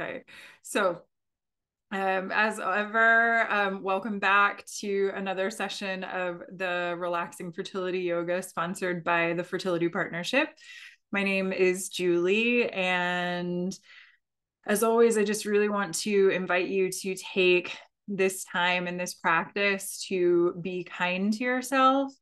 Okay, so as ever, welcome back to another session of the Relaxing Fertility Yoga sponsored by the Fertility Partnership. My name is Julie, and as always, I just really want to invite you to take this time and this practice to be kind to yourself.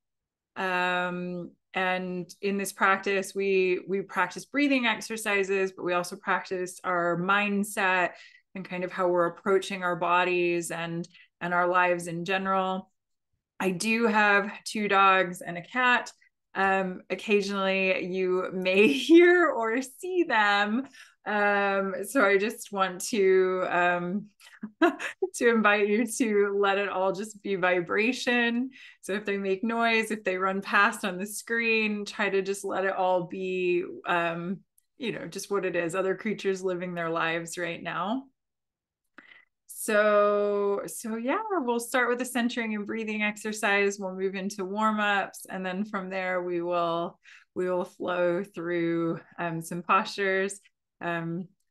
And in this practice, we practice breathing exercises, but we also practice our mindset and kind of how we're approaching our bodies and our lives in general. I do have 2 dogs and a cat. Occasionally you may hear or see them. So I just want to to invite you to let it all just be vibration. So if they make noise, if they run past on the screen, try to just let it all be, just what it is, other creatures living their lives right now. So yeah, we'll start with a centering and breathing exercise. We'll move into warm-ups, and then from there we will flow through some postures.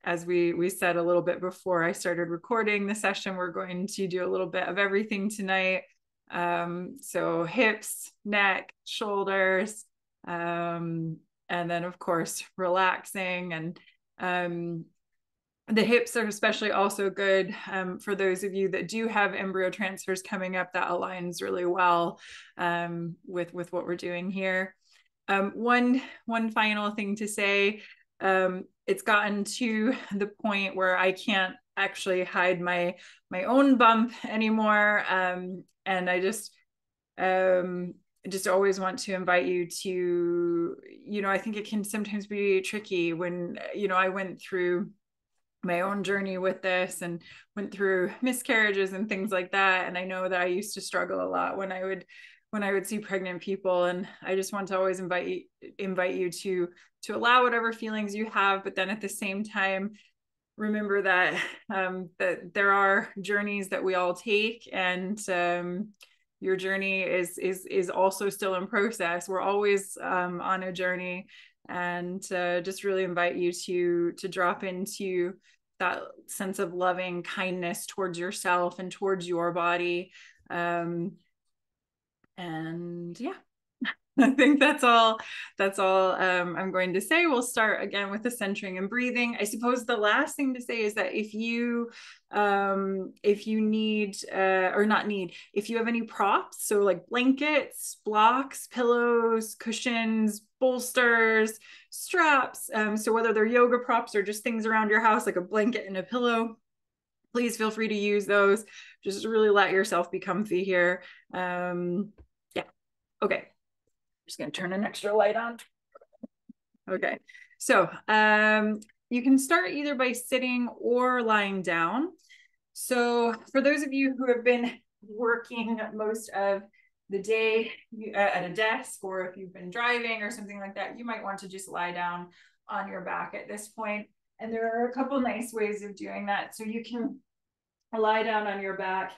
As we said a little bit before I started recording the session, we're going to do a little bit of everything tonight. So hips, neck, shoulders, and then of course relaxing. And the hips are especially also good for those of you that do have embryo transfers coming up. That aligns really well with what we're doing here. One final thing to say, it's gotten to the point where I can't actually hide my own bump anymore, and I just always want to invite you to, I think it can sometimes be tricky when, I went through my own journey with this and went through miscarriages and things like that. And I know that I used to struggle a lot when I would see pregnant people. And I just want to always invite you to allow whatever feelings you have, but then at the same time, remember that that there are journeys that we all take, and your journey is also still in process. We're always on a journey, and just really invite you to drop into that sense of loving kindness towards yourself and towards your body. And yeah, I think that's all I'm going to say. We'll start again with the centering and breathing. I suppose the last thing to say is that if you need or not need, if you have any props, so like blankets, blocks, pillows, cushions, bolsters, straps, so whether they're yoga props or just things around your house like a blanket and a pillow, please feel free to use those. Just really let yourself be comfy here. Yeah, okay, just going to turn an extra light on. Okay, so you can start either by sitting or lying down. So for those of you who have been working most of the day at a desk, or if you've been driving or something like that, you might want to just lie down on your back at this point. And there are a couple nice ways of doing that. So you can lie down on your back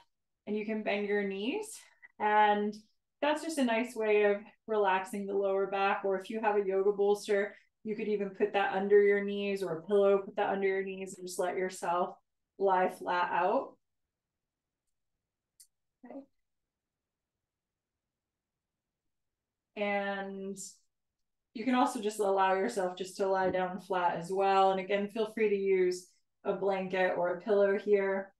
and you can bend your knees, and that's just a nice way of relaxing the lower back. Or if you have a yoga bolster, you could even put that under your knees, or a pillow, put that under your knees, and just let yourself lie flat out. Okay. And you can also just allow yourself just to lie down flat as well. And again, feel free to use a blanket or a pillow here.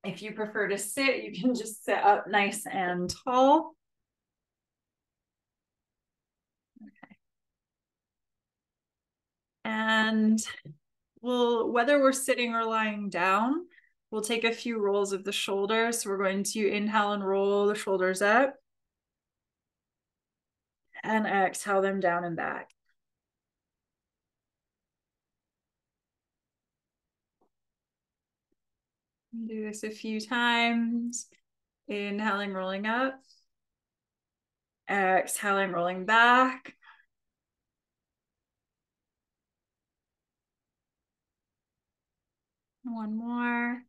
If you prefer to sit, you can just sit up nice and tall. Okay. And whether we're sitting or lying down, we'll take a few rolls of the shoulders. So we're going to inhale and roll the shoulders up, and exhale them down and back. Do this a few times. Inhaling, rolling up. Exhaling, rolling back. One more.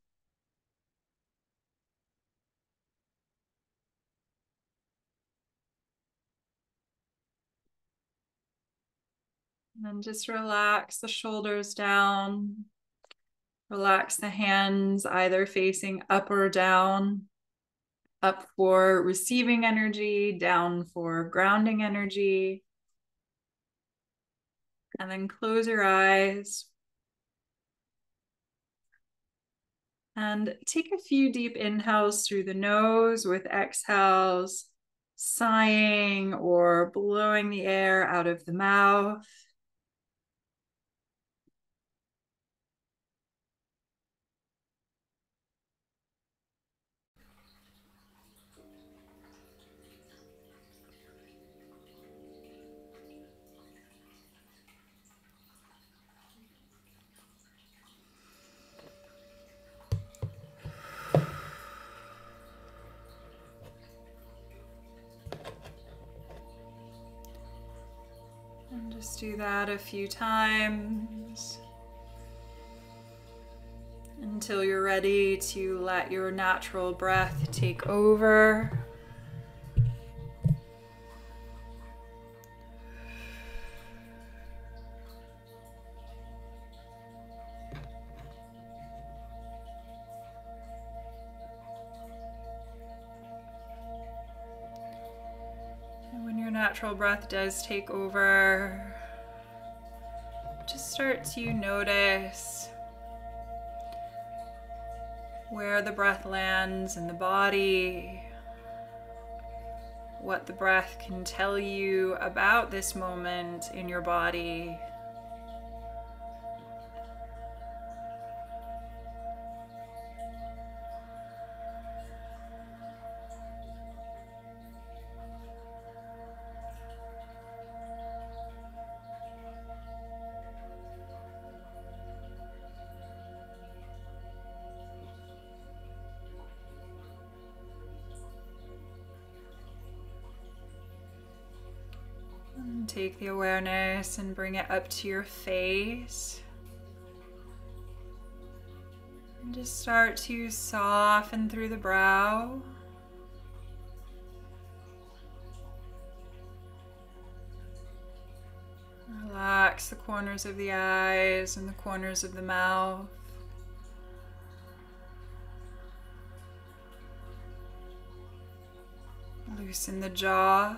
And then just relax the shoulders down. Relax the hands either facing up or down. Up for receiving energy, down for grounding energy. And then close your eyes. And take a few deep inhales through the nose with exhales, sighing or blowing the air out of the mouth. And just do that a few times until you're ready to let your natural breath take over. And when your natural breath does take over, just start to notice where the breath lands in the body, what the breath can tell you about this moment in your body. And take the awareness and bring it up to your face. And just start to soften through the brow. Relax the corners of the eyes and the corners of the mouth. Loosen the jaw.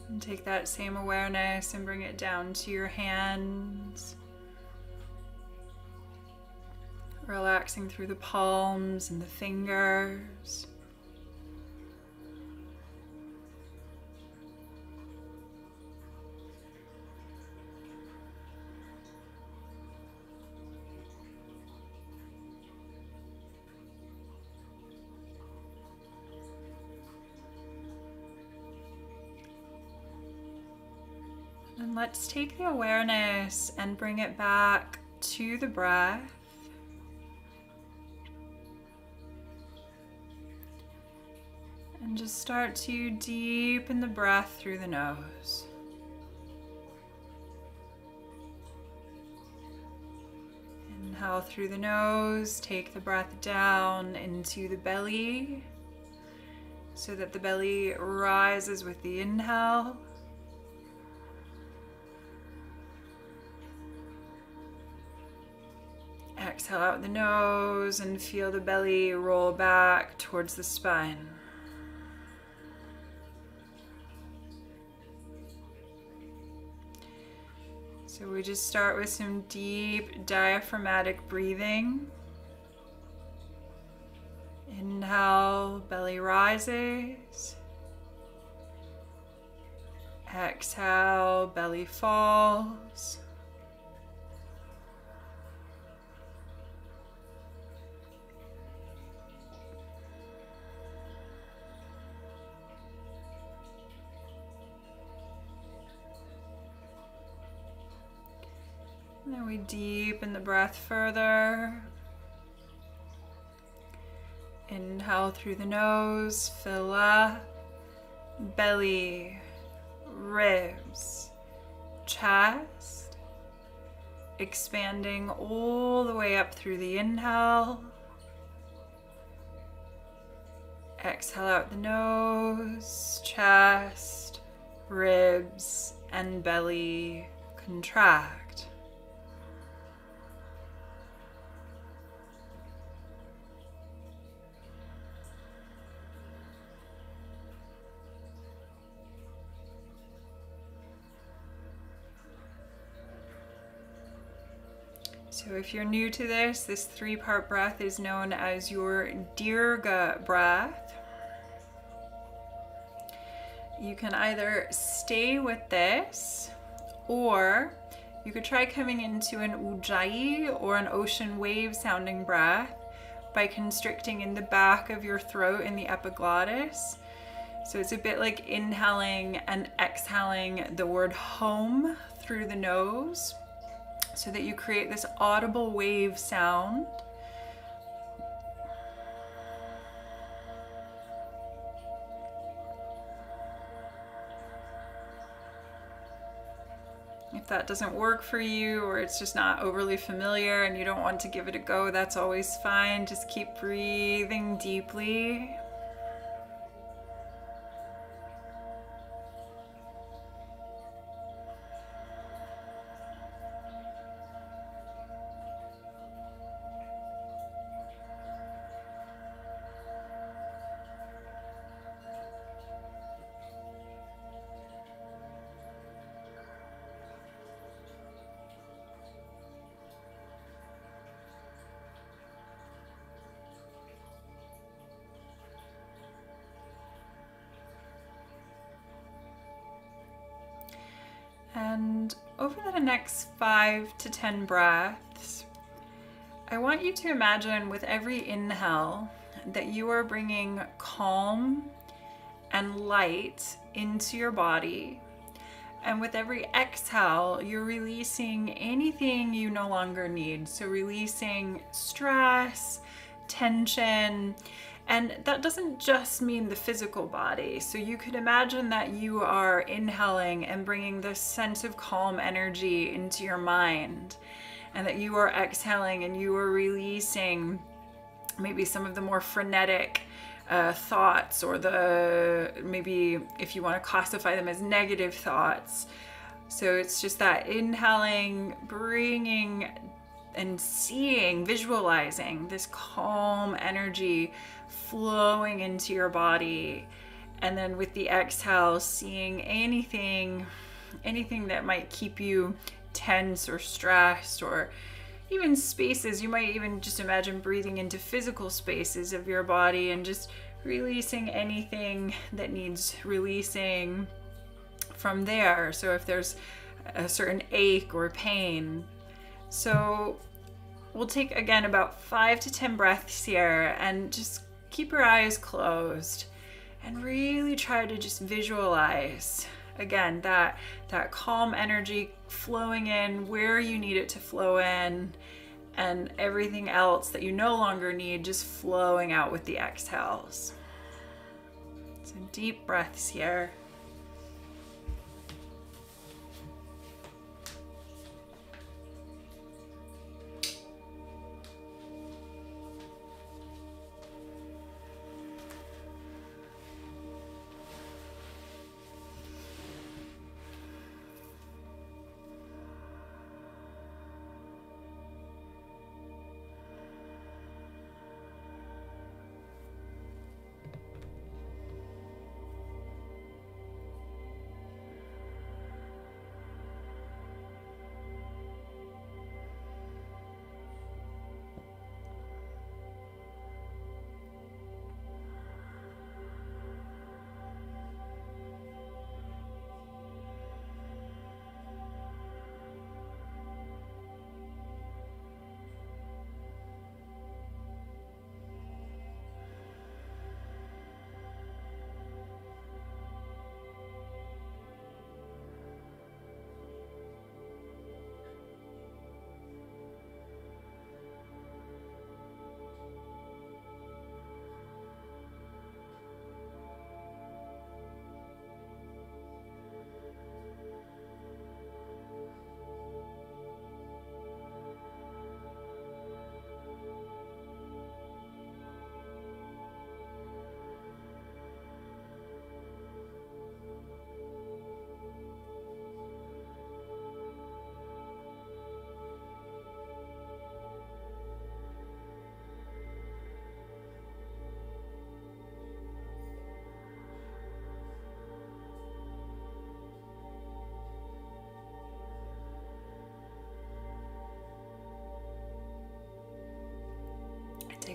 And take that same awareness and bring it down to your hands. Relaxing through the palms and the fingers. And let's take the awareness and bring it back to the breath. And just start to deepen the breath through the nose. Inhale through the nose, take the breath down into the belly so that the belly rises with the inhale. Exhale out the nose and feel the belly roll back towards the spine. So we just start with some deep diaphragmatic breathing. Inhale, belly rises. Exhale, belly falls. And then we deepen the breath further. Inhale through the nose, fill up, belly ribs, chest, expanding all the way up through the inhale. Exhale out the nose, chest, ribs, and belly contract. So if you're new to this 3-part breath is known as your Dirga breath. You can either stay with this, or you could try coming into an Ujjayi or an ocean wave sounding breath by constricting in the back of your throat in the epiglottis. So it's a bit like inhaling and exhaling the word home through the nose, so that you create this audible wave sound. If that doesn't work for you, or it's just not overly familiar and you don't want to give it a go, that's always fine. Just keep breathing deeply. And over the next 5 to 10 breaths, I want you to imagine with every inhale that you are bringing calm and light into your body. And with every exhale, you're releasing anything you no longer need. So releasing stress, tension. And that doesn't just mean the physical body. So you could imagine that you are inhaling and bringing this sense of calm energy into your mind, and that you are exhaling and you are releasing maybe some of the more frenetic thoughts, or maybe if you want to classify them as negative thoughts. So it's just that inhaling, bringing and seeing, visualizing this calm energy flowing into your body. And then with the exhale, seeing anything that might keep you tense or stressed, or even spaces. You might even just imagine breathing into physical spaces of your body and just releasing anything that needs releasing from there. So if there's a certain ache or pain. So we'll take again about 5 to 10 breaths here, and just keep your eyes closed and really try to just visualize again that calm energy flowing in where you need it to flow in, and everything else that you no longer need just flowing out with the exhales. So deep breaths here.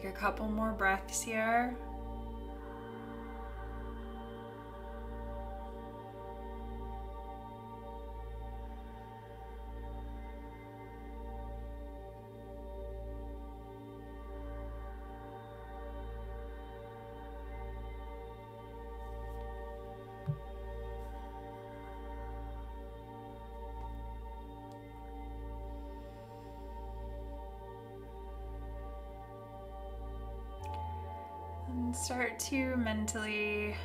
Take a couple more breaths here. And start to mentally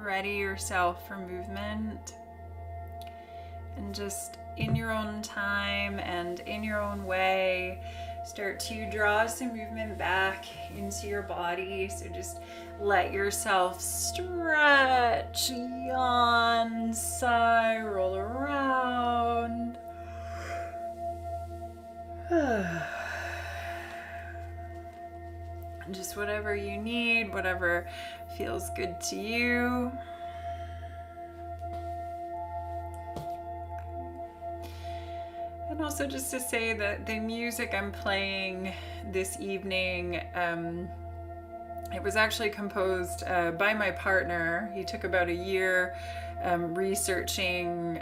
ready yourself for movement. And just in your own time and in your own way, start to draw some movement back into your body. So just let yourself stretch, yawn, sigh, roll around. Just whatever you need, whatever feels good to you. And also just to say that the music I'm playing this evening, it was actually composed by my partner. He took about a year researching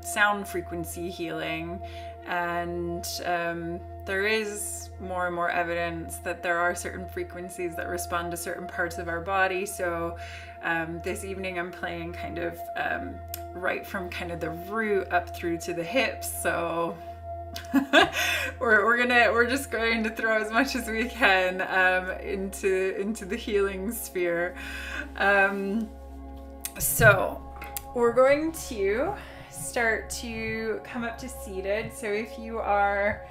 sound frequency healing, and there is more and more evidence that there are certain frequencies that respond to certain parts of our body. So this evening I'm playing kind of right from kind of the root up through to the hips. So we're just going to throw as much as we can into the healing sphere. So we're going to start to come up to seated. So if you are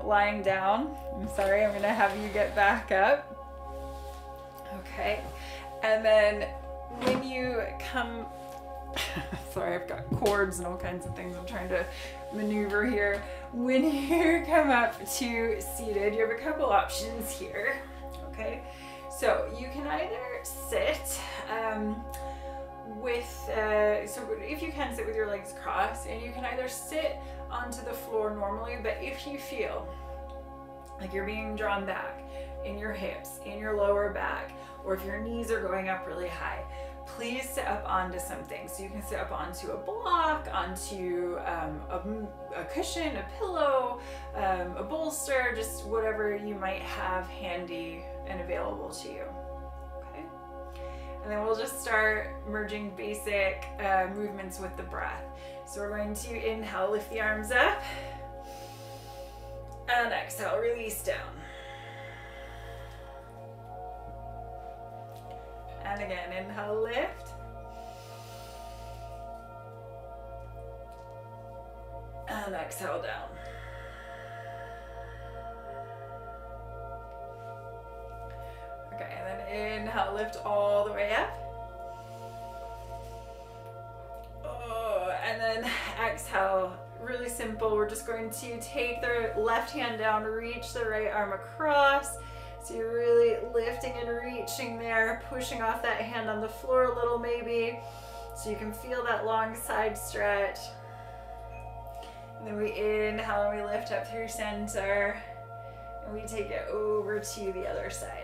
lying down, I'm sorry, I'm gonna have you get back up. Okay, and then when you come, sorry, I've got cords and all kinds of things I'm trying to maneuver here. When you come up to seated, you have a couple options here. Okay, so you can either sit so if you can, sit with your legs crossed, and you can either sit onto the floor normally, but if you feel like you're being drawn back in your hips, in your lower back, or if your knees are going up really high, please sit up onto something. So you can sit up onto a block, onto a cushion, a pillow, a bolster, just whatever you might have handy and available to you. And then we'll just start merging basic movements with the breath. So we're going to inhale, lift the arms up, and exhale, release down. And again, inhale, lift. And exhale, down. Okay, and then inhale, lift all the way up. Oh, and then exhale, really simple. We're just going to take the left hand down, reach the right arm across. So you're really lifting and reaching there, pushing off that hand on the floor a little maybe, so you can feel that long side stretch. And then we inhale and we lift up through center, and we take it over to the other side.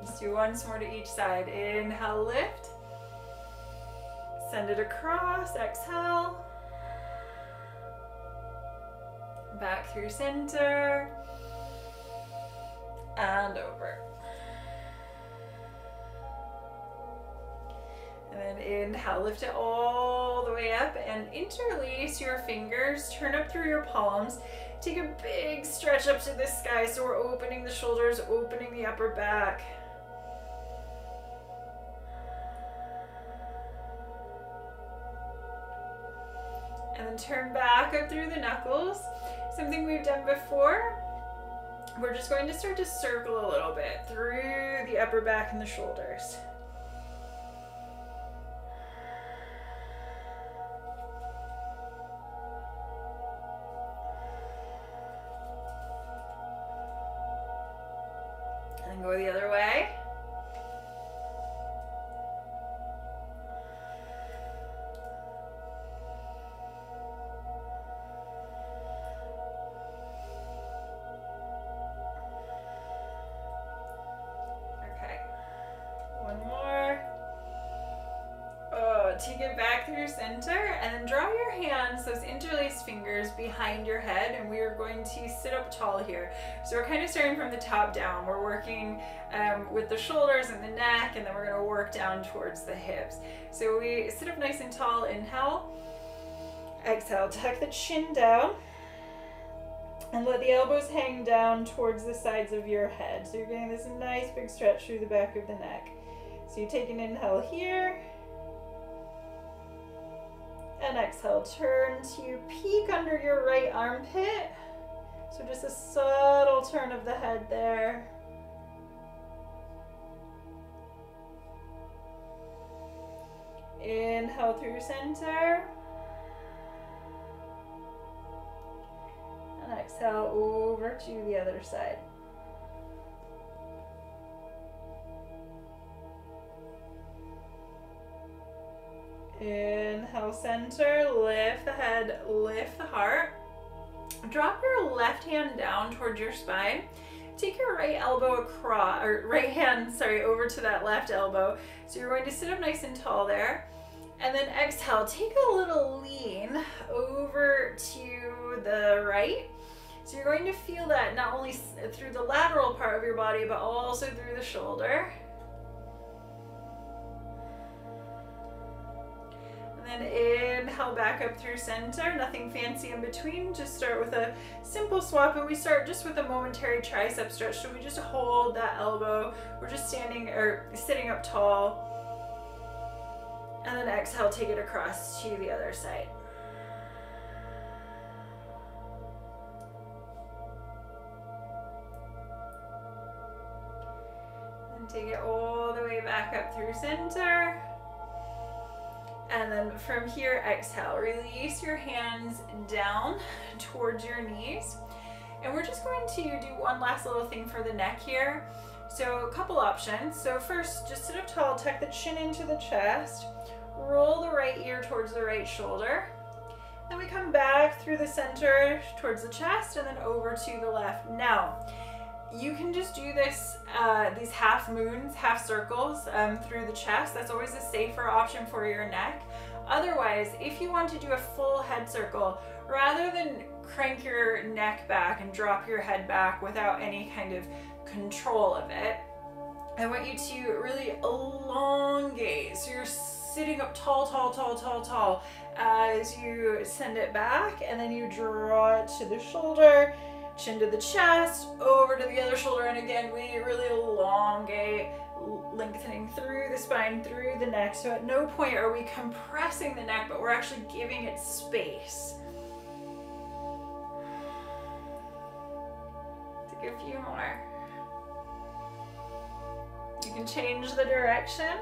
Let's do once more to each side. Inhale, lift. Send it across, exhale. Back through center. And over. And then inhale, lift it all the way up and interlace your fingers. Turn up through your palms. Take a big stretch up to the sky. So we're opening the shoulders, opening the upper back. And then turn back up through the knuckles. Something we've done before. We're just going to start to circle a little bit through the upper back and the shoulders. And then go the other way. take it back through center and then draw your hands, those interlaced fingers, behind your head, and we are going to sit up tall here. So we're kind of starting from the top down. We're working with the shoulders and the neck, and then we're going to work down towards the hips. So we sit up nice and tall, inhale. Exhale, tuck the chin down and let the elbows hang down towards the sides of your head. So you're getting this nice big stretch through the back of the neck. So you take an inhale here, and exhale, turn to peek under your right armpit. So just a subtle turn of the head there. Inhale through center. And exhale over to the other side. Inhale, center, lift the head, lift the heart. Drop your left hand down towards your spine. Take your right elbow across, or right hand, sorry, over to that left elbow. So you're going to sit up nice and tall there. And then exhale, take a little lean over to the right. So you're going to feel that not only through the lateral part of your body, but also through the shoulder. And then inhale back up through center, nothing fancy in between. Just start with a simple swap, and we start just with a momentary tricep stretch. So we just hold that elbow. We're just standing or sitting up tall. And then exhale, take it across to the other side. And take it all the way back up through center. And then from here, exhale, release your hands down towards your knees. And we're just going to do one last little thing for the neck here. So a couple options. So first, just sit up tall, tuck the chin into the chest, roll the right ear towards the right shoulder. Then we come back through the center towards the chest and then over to the left. Now, you can just do this, these half moons, half circles through the chest. That's always a safer option for your neck. Otherwise, if you want to do a full head circle, rather than crank your neck back and drop your head back without any kind of control of it, I want you to really elongate. So you're sitting up tall, tall, tall, tall, tall as you send it back, and then you draw it to the shoulder, chin to the chest, over to the other shoulder, and again, we really elongate, lengthening through the spine, through the neck. So at no point are we compressing the neck, but we're actually giving it space. Take a few more. You can change the direction.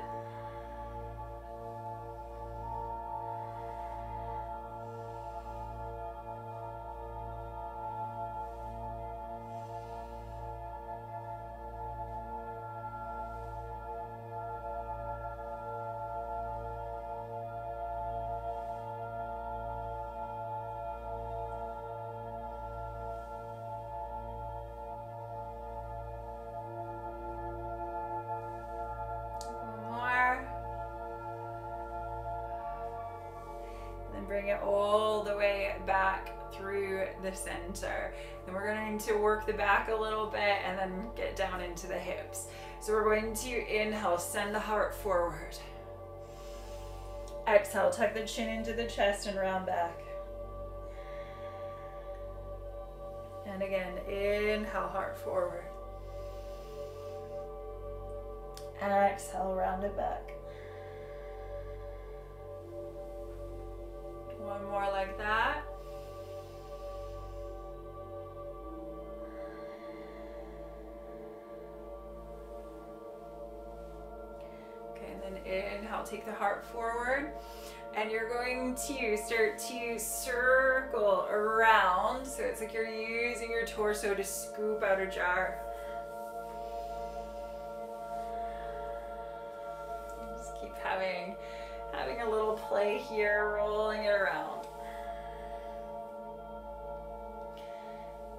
Bring it all the way back through the center. Then we're going to work the back a little bit and then get down into the hips. So we're going to inhale, send the heart forward. Exhale, tuck the chin into the chest and round back. And again, inhale, heart forward. Exhale, round it back. One more like that. Okay, and then inhale, take the heart forward. And you're going to start to circle around. So it's like you're using your torso to scoop out a jar. Just keep having a little play here, rolling it around.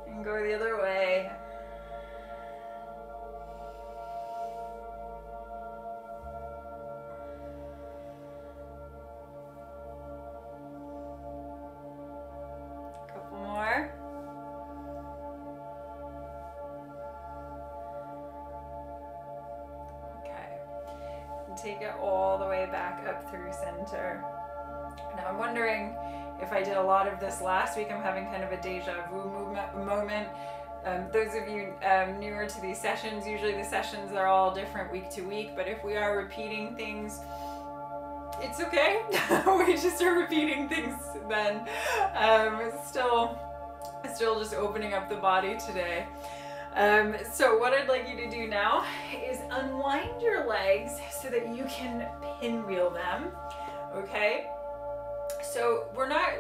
And go the other way. take it all the way back up through center. Now I'm wondering if I did a lot of this last week. I'm having kind of a deja vu moment. Those of you newer to these sessions, usually the sessions are all different week to week, but if we are repeating things, it's okay. We just are repeating things then. It's still just opening up the body today. So what I'd like you to do now is unwind your legs so that you can pinwheel them, okay? So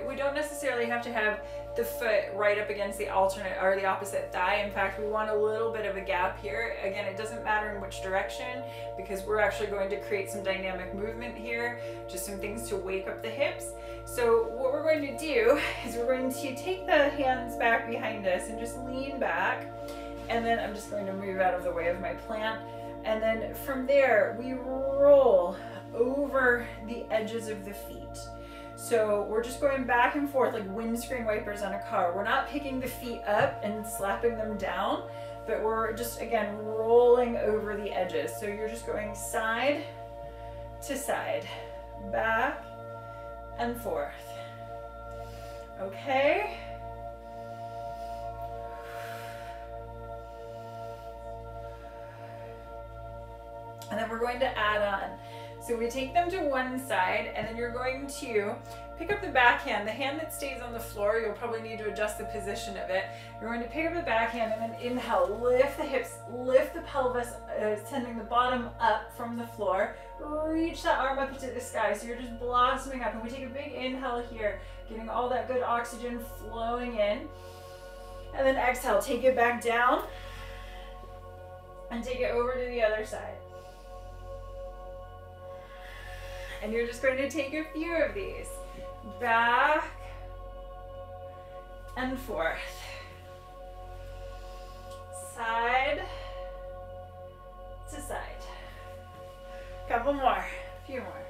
we don't necessarily have to have the foot right up against the alternate or the opposite thigh. In fact, we want a little bit of a gap here. Again, it doesn't matter in which direction because we're actually going to create some dynamic movement here, just some things to wake up the hips. So what we're going to do is we're going to take the hands back behind us and just lean back. And then I'm just going to move out of the way of my plant. And then from there, we roll over the edges of the feet. So we're just going back and forth like windscreen wipers on a car. We're not picking the feet up and slapping them down, but we're just, again, rolling over the edges. So you're just going side to side, back and forth. Okay? And then we're going to add on. So we take them to one side, and then you're going to pick up the backhand. The hand that stays on the floor, you'll probably need to adjust the position of it. You're going to pick up the backhand and then inhale, lift the hips, lift the pelvis, sending the bottom up from the floor. Reach that arm up into the sky. So you're just blossoming up. And we take a big inhale here, getting all that good oxygen flowing in. And then exhale, take it back down and take it over to the other side. And you're just going to take a few of these. Back and forth. Side to side. Couple more, a few more.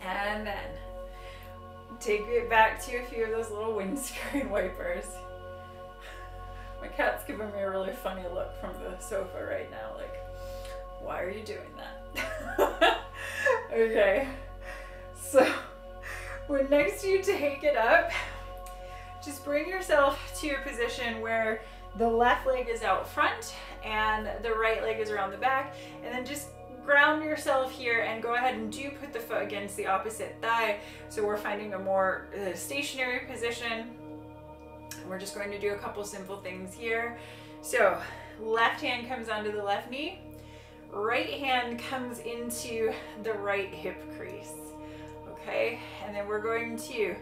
And then take it back to a few of those little windscreen wipers. My cat's giving me a really funny look from the sofa right now, like, why are you doing that? Okay, so when next you take it up, just bring yourself to a position where the left leg is out front and the right leg is around the back, and then just ground yourself here and go ahead and do put the foot against the opposite thigh. So we're finding a more stationary position. We're just going to do a couple simple things here. So left hand comes onto the left knee, right hand comes into the right hip crease. Okay, and then we're going to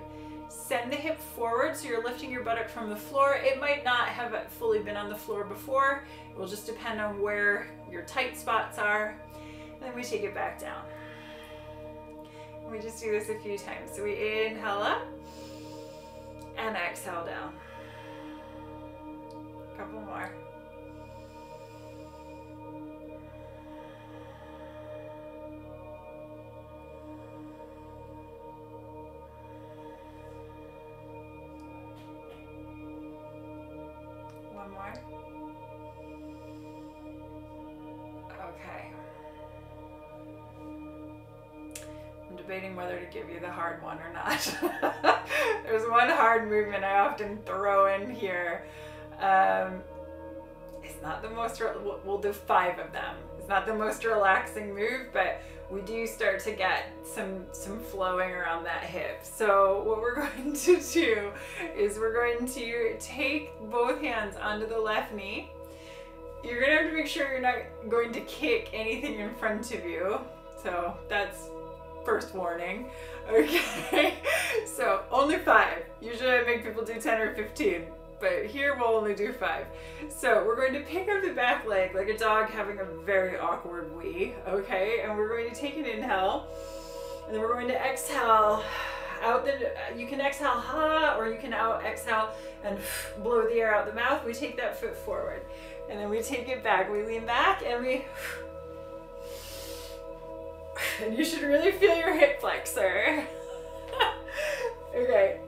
send the hip forward, so you're lifting your buttock from the floor. It might not have fully been on the floor before. It will just depend on where your tight spots are. Then we take it back down. We just do this a few times. So we inhale up and exhale down. A couple more. One more. Okay. I'm debating whether to give you the hard one or not. There's one hard movement I often throw in here. It's not the most, we'll do 5 of them. It's not the most relaxing move, but we do start to get some flowing around that hip. So what we're going to do is we're going to take both hands onto the left knee. You're gonna have to make sure you're not going to kick anything in front of you. So that's first warning. Okay, so only 5. Usually I make people do 10 or 15, but here we'll only do 5. So we're going to pick up the back leg like a dog having a very awkward wee, okay? And we're going to take an inhale, and then we're going to exhale out you can exhale ha, or you can exhale and blow the air out the mouth. We take that foot forward, and then we take it back. We lean back and we And you should really feel your hip flexor. Okay.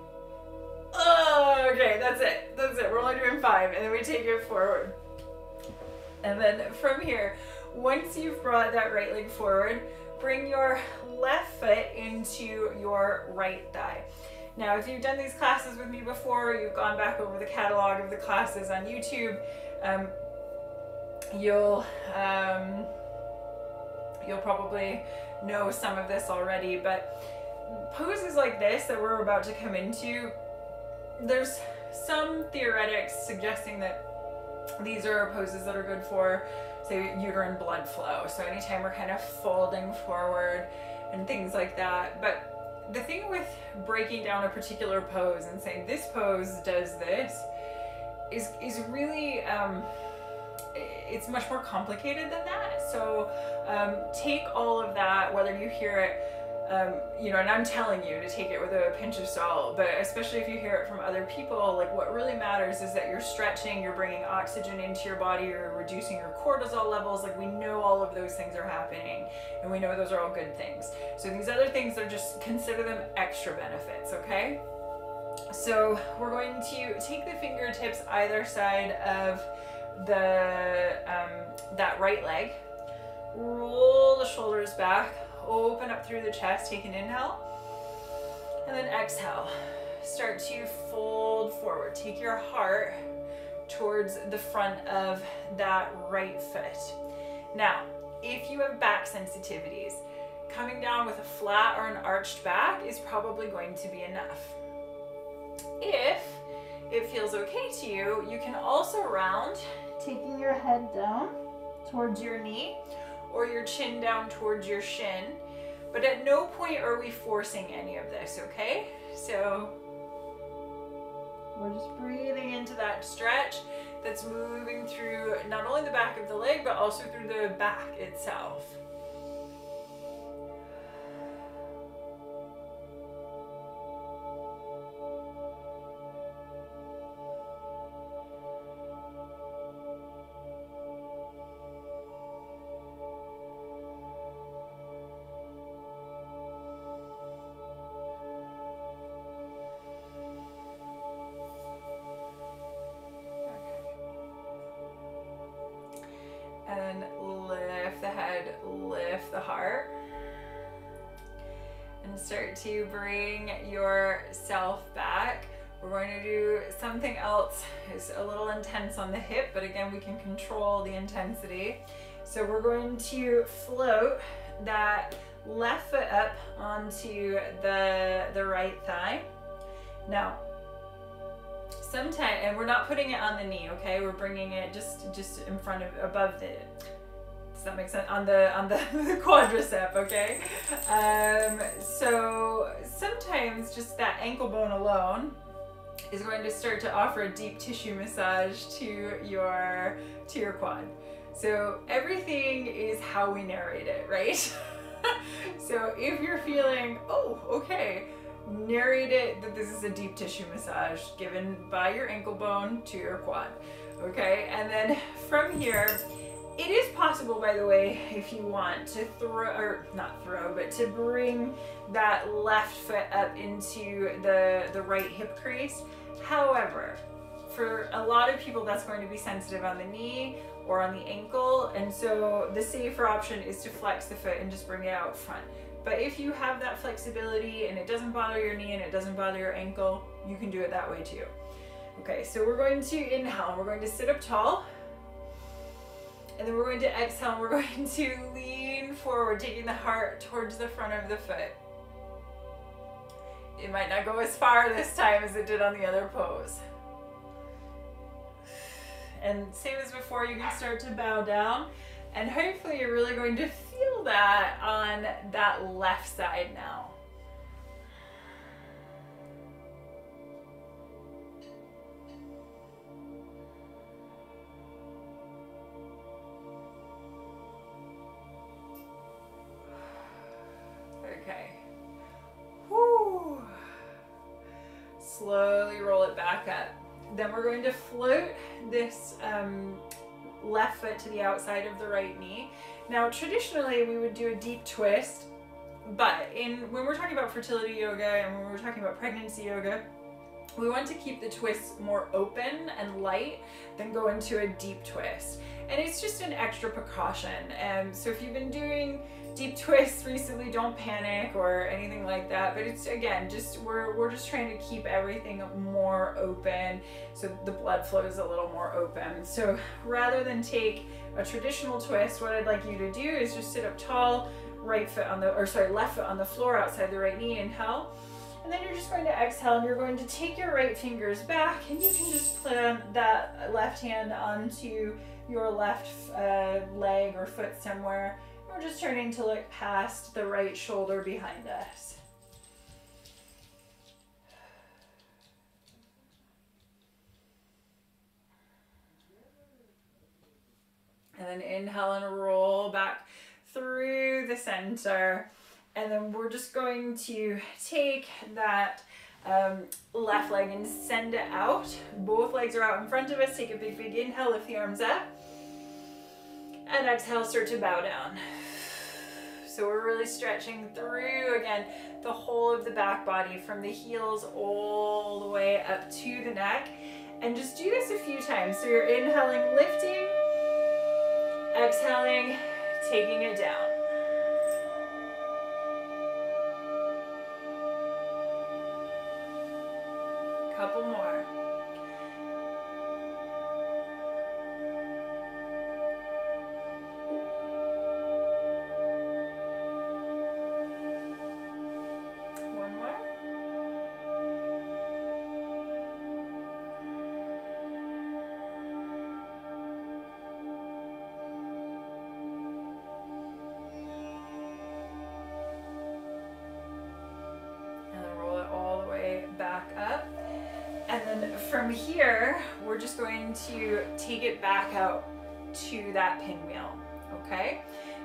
Oh, okay, that's it. That's it. We're only doing 5, and then we take it forward. And then from here, once you've brought that right leg forward, bring your left foot into your right thigh. Now, if you've done these classes with me before, you've gone back over the catalog of the classes on YouTube, you'll probably know some of this already, but poses like this that we're about to come into, there's some theoretics suggesting that these are poses that are good for, say, uterine blood flow. So anytime we're kind of folding forward and things like that. But the thing with breaking down a particular pose and saying this pose does this is really, it's much more complicated than that. So take all of that, whether you hear it, you know, and I'm telling you to take it with a pinch of salt, but especially if you hear it from other people, like what really matters is that you're stretching, you're bringing oxygen into your body, you're reducing your cortisol levels. Like we know all of those things are happening, and we know those are all good things. So these other things are just, consider them extra benefits, okay? So we're going to take the fingertips either side of the that right leg, roll the shoulders back, open up through the chest, take an inhale, and then exhale. Start to fold forward. Take your heart towards the front of that right foot. Now, if you have back sensitivities, coming down with a flat or an arched back is probably going to be enough. If it feels okay to you, you can also round, taking your head down towards your knee, or your chin down towards your shin, but at no point are we forcing any of this, okay? So we're just breathing into that stretch that's moving through not only the back of the leg, but also through the back itself. And lift the head, lift the heart, and start to bring yourself back. We're going to do something else. It's a little intense on the hip, but again, we can control the intensity. So we're going to float that left foot up onto the right thigh. Now, sometimes, and we're not putting it on the knee, okay? We're bringing it just in front of, above the, does that make sense? On the quadricep, okay? So sometimes just that ankle bone alone is going to start to offer a deep tissue massage to your quad. So everything is how we narrate it, right? So if you're feeling, oh, okay, narrate it that this is a deep tissue massage given by your ankle bone to your quad, okay? And then from here, it is possible, by the way, if you want to to bring that left foot up into the right hip crease. However, for a lot of people, that's going to be sensitive on the knee or on the ankle, and so the safer option is to flex the foot and just bring it out front. But if you have that flexibility and it doesn't bother your knee and it doesn't bother your ankle, you can do it that way too. Okay, so we're going to inhale, we're going to sit up tall, and then we're going to exhale, and we're going to lean forward, taking the heart towards the front of the foot. It might not go as far this time as it did on the other pose. And same as before, you can start to bow down, and hopefully you're really going to feel that on that left side now. Okay. Whew. Slowly roll it back up. Then we're going to float this left foot to the outside of the right knee. Now, traditionally, we would do a deep twist But when we're talking about fertility yoga and when we're talking about pregnancy yoga, we want to keep the twists more open and light than go into a deep twist. And it's just an extra precaution. So if you've been doing deep twists recently, don't panic or anything like that. But it's, again, just we're just trying to keep everything more open so the blood flow is a little more open. So rather than take a traditional twist, what I'd like you to do is just sit up tall, left foot on the floor outside the right knee, inhale. And then you're just going to exhale, and you're going to take your right fingers back, and you can just plant that left hand onto your left leg or foot somewhere. We're just turning to look past the right shoulder behind us. And then inhale and roll back through the center. And then we're just going to take that left leg and send it out. Both legs are out in front of us. Take a big, big inhale, lift the arms up. And exhale, start to bow down. So we're really stretching through, again, the whole of the back body from the heels all the way up to the neck. And just do this a few times. So you're inhaling, lifting, exhaling, taking it down. Couple more. One more. And then roll it all the way back up. And then from here, we're just going to take it back out to that pinwheel, okay?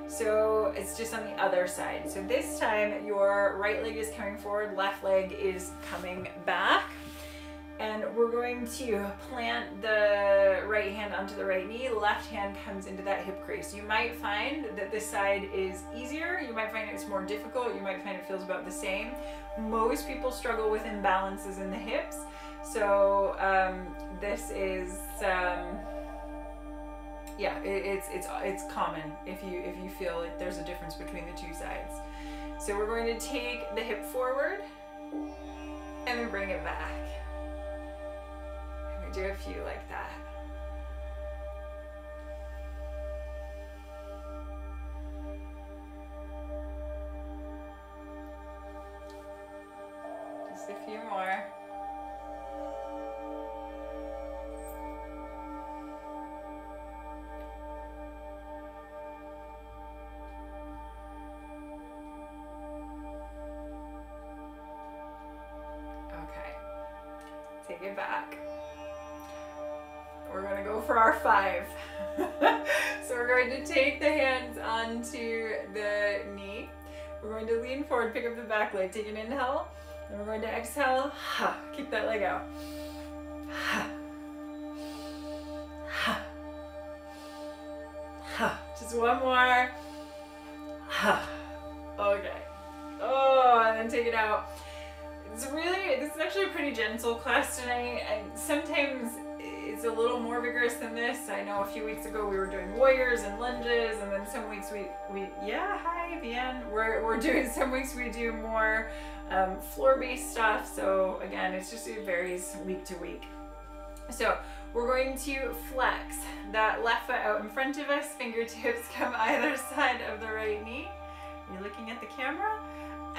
So it's just on the other side. So this time, your right leg is coming forward, left leg is coming back. And we're going to plant the right hand onto the right knee, left hand comes into that hip crease. You might find that this side is easier, you might find it's more difficult, you might find it feels about the same. Most people struggle with imbalances in the hips. So this is, yeah, it's common if you feel like there's a difference between the two sides. So we're going to take the hip forward and then bring it back. And we do a few like that. Just a few more. Take it back. We're gonna go for our 5. So we're going to take the hands onto the knee. We're going to lean forward, pick up the back leg, take an inhale, and we're going to exhale. Keep that leg out. Just one more. Okay. Oh, and then take it out. This is actually a pretty gentle class tonight, and sometimes it's a little more vigorous than this. I know a few weeks ago we were doing warriors and lunges, and then some weeks yeah, hi, Vian. We're doing, some weeks we do more floor-based stuff. So again, it varies week to week. So we're going to flex that left foot out in front of us, fingertips come either side of the right knee. You're looking at the camera.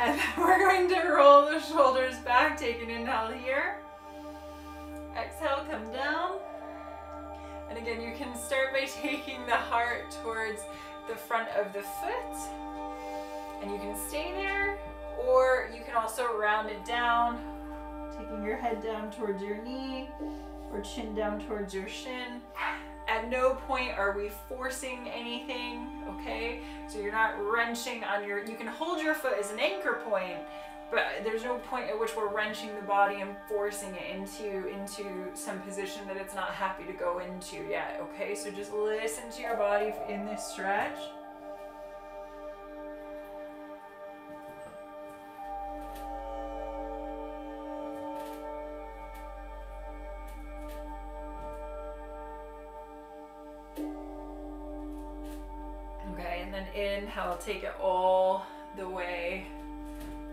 And then we're going to roll the shoulders back, take an inhale here. Exhale, come down. And again, you can start by taking the heart towards the front of the foot. And you can stay there, or you can also round it down, taking your head down towards your knee, or chin down towards your shin. At no point are we forcing anything, okay? So you're not wrenching on you can hold your foot as an anchor point, but there's no point at which we're wrenching the body and forcing it into some position that it's not happy to go into yet, okay? So just listen to your body in this stretch. then inhale, take it all the way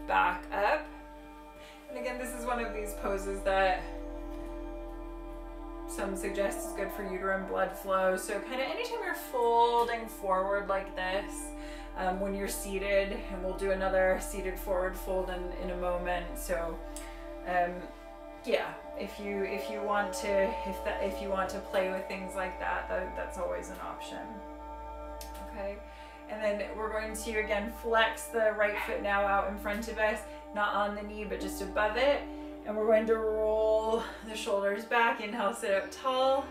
back up. And again, this is one of these poses that some suggest is good for uterine blood flow. So kind of anytime you're folding forward like this, when you're seated, and we'll do another seated forward fold in a moment. So yeah, if you want to play with things like that, that's always an option. Okay, and then we're going to again flex the right foot now out in front of us, not on the knee but just above it, and we're going to roll the shoulders back. Inhale, sit up tall,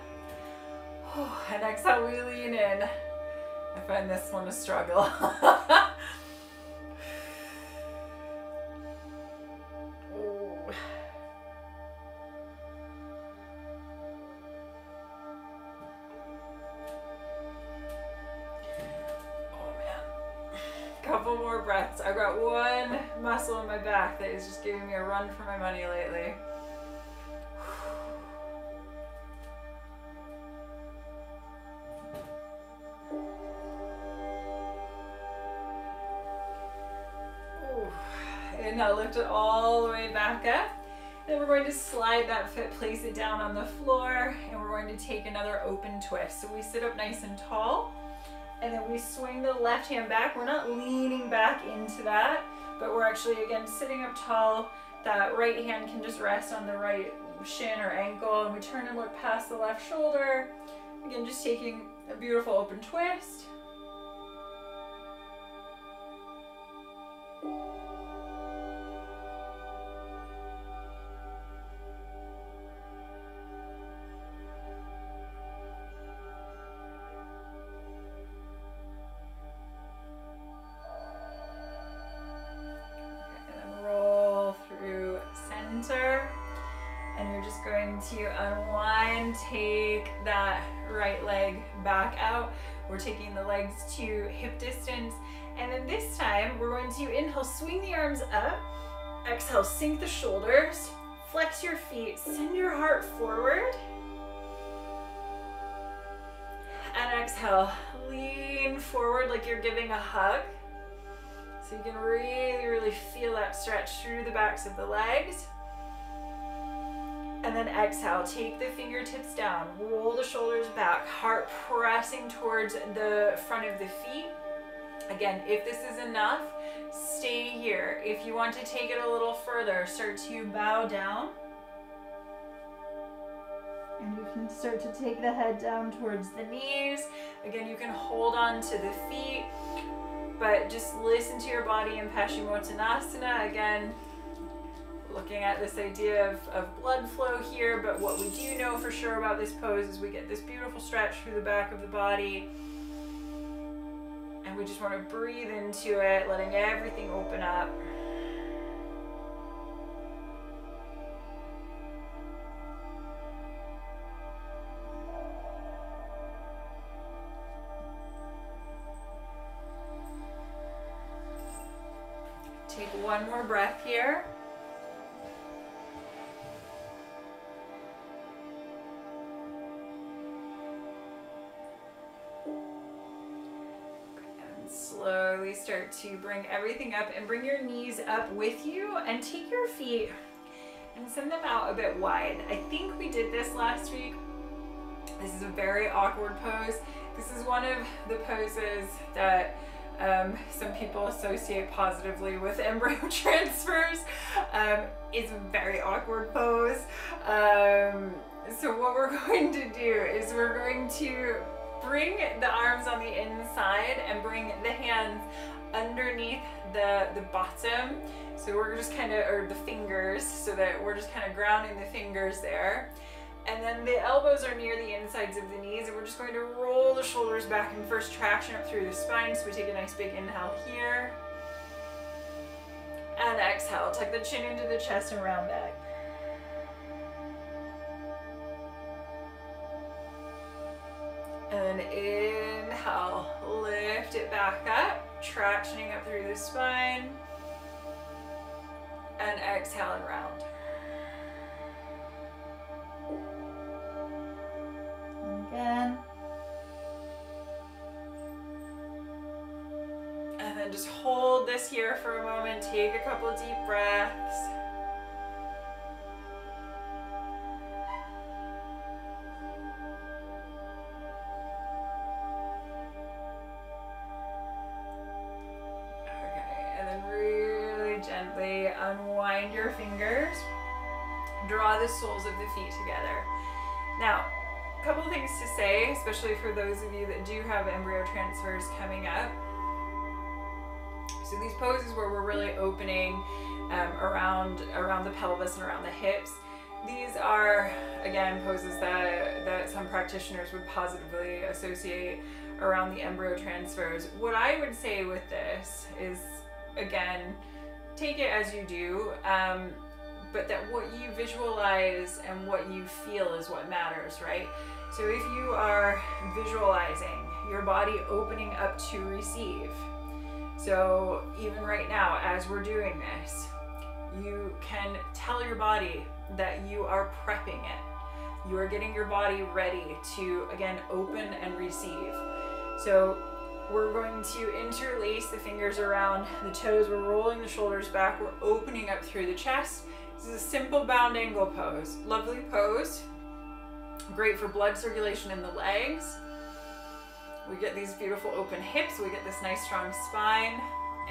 and exhale, we lean in. I find this one a struggle. Couple more breaths. I've got one muscle in my back that is just giving me a run for my money lately. Inhale, lift it all the way back up. Then we're going to slide that foot, place it down on the floor, and we're going to take another open twist. So we sit up nice and tall. And then we swing the left hand back. We're not leaning back into that, but we're actually, again, sitting up tall. That right hand can just rest on the right shin or ankle, and we turn and look past the left shoulder. Again, just taking a beautiful open twist. And you're just going to unwind, take that right leg back out. We're taking the legs to hip distance, and then this time we're going to inhale, swing the arms up, exhale, sink the shoulders, flex your feet, send your heart forward, and exhale, lean forward like you're giving a hug. So you can really feel that stretch through the backs of the legs. And then exhale, take the fingertips down, roll the shoulders back, heart pressing towards the front of the feet. Again, if this is enough, stay here. If you want to take it a little further, start to bow down. And you can start to take the head down towards the knees. Again, you can hold on to the feet, but just listen to your body in Paschimottanasana. Again, looking at this idea of blood flow here, but what we do know for sure about this pose is we get this beautiful stretch through the back of the body, and we just want to breathe into it, letting everything open up. Take one more breath here. Slowly start to bring everything up and bring your knees up with you, and take your feet and send them out a bit wide. I think we did this last week. This is a very awkward pose. This is one of the poses that some people associate positively with embryo transfers. It's a very awkward pose. So what we're going to do is we're going to bring the arms on the inside and bring the hands underneath the bottom. So we're just kind of, or the fingers, so that we're just kind of grounding the fingers there. And then the elbows are near the insides of the knees, and we're just going to roll the shoulders back and first traction up through the spine. So we take a nice big inhale here. And exhale, tuck the chin into the chest and round back. And inhale, lift it back up, tractioning up through the spine. And exhale and round. And again. then just hold this here for a moment. Take a couple deep breaths. Okay, and then really gently unwind your fingers. Draw the soles of the feet together. Now, a couple of things to say, especially for those of you that do have embryo transfers coming up. So these poses where we're really opening around the pelvis and around the hips, these are, again, poses that some practitioners would positively associate around the embryo transfers. What I would say with this is, again, take it as you do, but that what you visualize and what you feel is what matters, right? So if you are visualizing your body opening up to receive, so even right now as we're doing this, you can tell your body that you are prepping it. You are getting your body ready to, again, open and receive. So we're going to interlace the fingers around the toes. We're rolling the shoulders back. We're opening up through the chest. This is a simple bound angle pose. Lovely pose. Great for blood circulation in the legs. We get these beautiful open hips. We get this nice strong spine.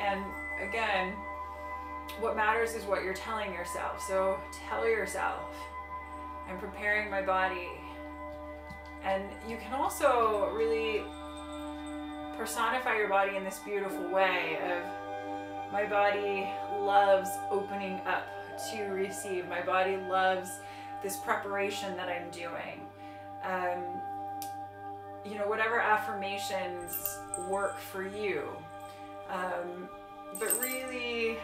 And again, what matters is what you're telling yourself. So tell yourself, I'm preparing my body. And you can also really personify your body in this beautiful way of, my body loves opening up to receive. My body loves this preparation that I'm doing. You know, whatever affirmations work for you. But really,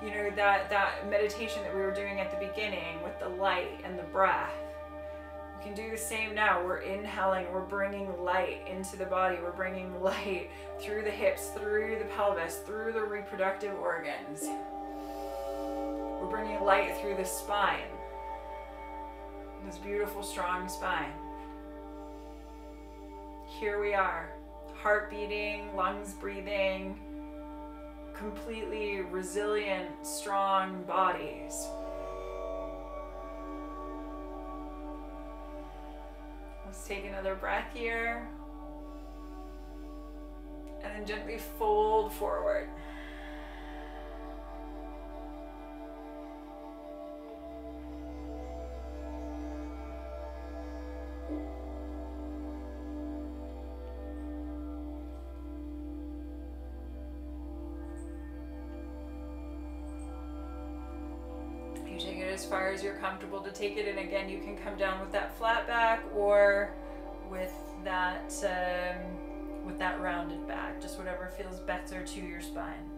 you know, that meditation that we were doing at the beginning with the light and the breath, we can do the same now. We're inhaling, we're bringing light into the body, we're bringing light through the hips, through the pelvis, through the reproductive organs. We're bringing light through the spine, this beautiful, strong spine. Here we are, heart beating, lungs breathing, completely resilient, strong bodies. Let's take another breath here. And then gently fold forward. As far as you're comfortable to take it, and again, you can come down with that flat back or with that rounded back, just whatever feels better to your spine.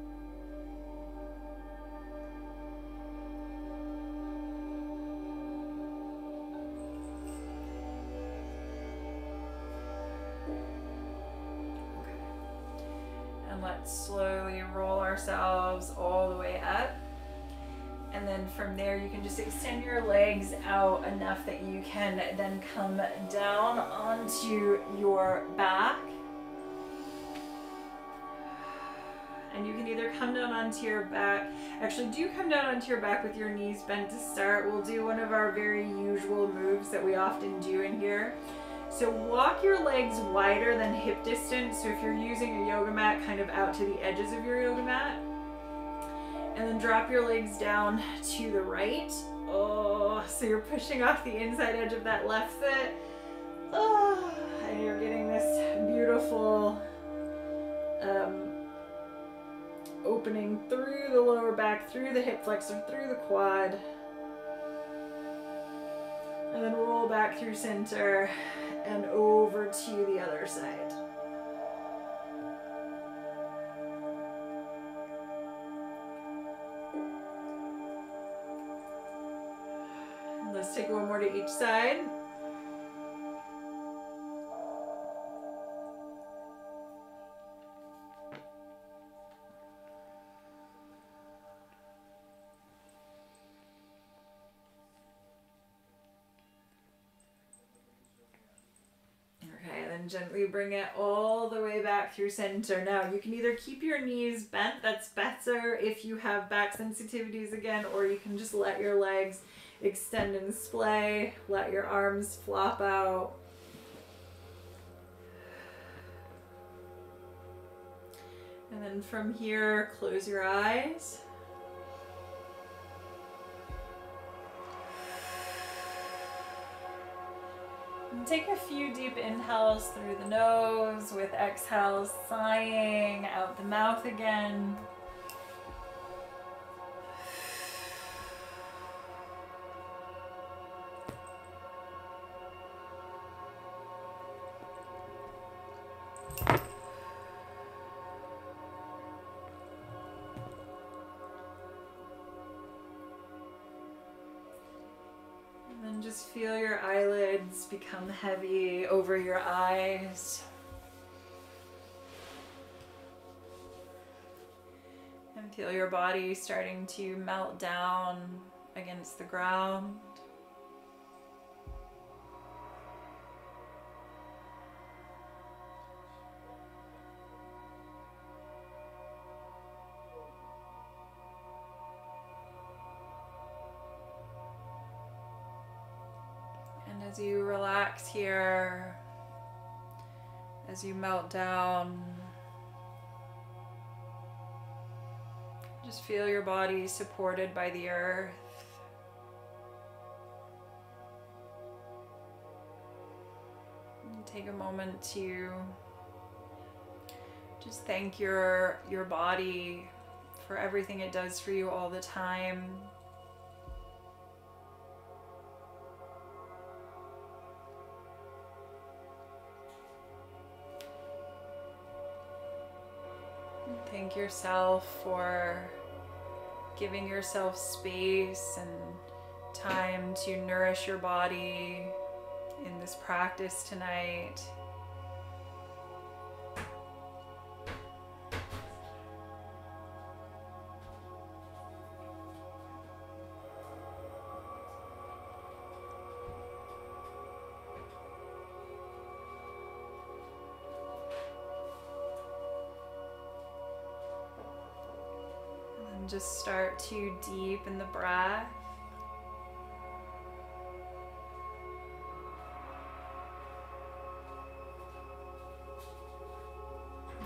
Okay. And let's slowly roll ourselves all the way up. And then from there, you can just extend your legs out enough that you can then come down onto your back. And you can either come down onto your back, actually do come down onto your back with your knees bent to start. We'll do one of our very usual moves that we often do in here. So walk your legs wider than hip distance. So if you're using a yoga mat, kind of out to the edges of your yoga mat. And then drop your legs down to the right. Oh, so you're pushing off the inside edge of that left foot. Oh, and you're getting this beautiful opening through the lower back, through the hip flexor, through the quad. And then roll back through center and over to the other side. Let's take one more to each side. Okay, then And gently bring it all the way back through center. Now you can either keep your knees bent, that's better if you have back sensitivities again, or you can just let your legs extend and splay, let your arms flop out. And then from here, close your eyes. And take a few deep inhales through the nose with exhales sighing out the mouth again. Just feel your eyelids become heavy over your eyes. And feel your body starting to melt down against the ground. As you relax here, as you melt down, just feel your body supported by the earth. And take a moment to just thank your body for everything it does for you all the time. Thank yourself for giving yourself space and time to nourish your body in this practice tonight. Just start to deepen the breath.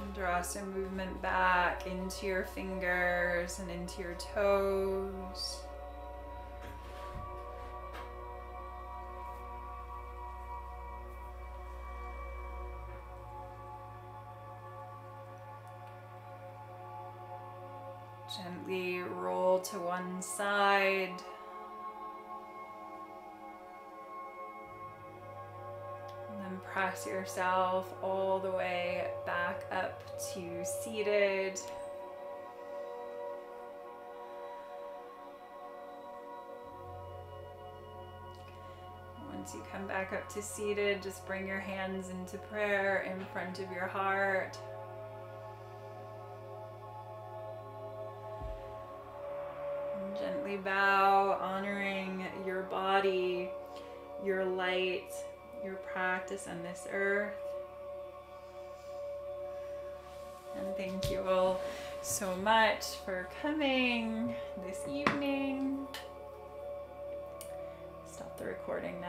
And draw some movement back into your fingers and into your toes. Gently roll to one side. And then press yourself all the way back up to seated. Once you come back up to seated, just bring your hands into prayer in front of your heart. Gently bow, honoring your body, your light, your practice on this earth. And thank you all so much for coming this evening. Stop the recording now.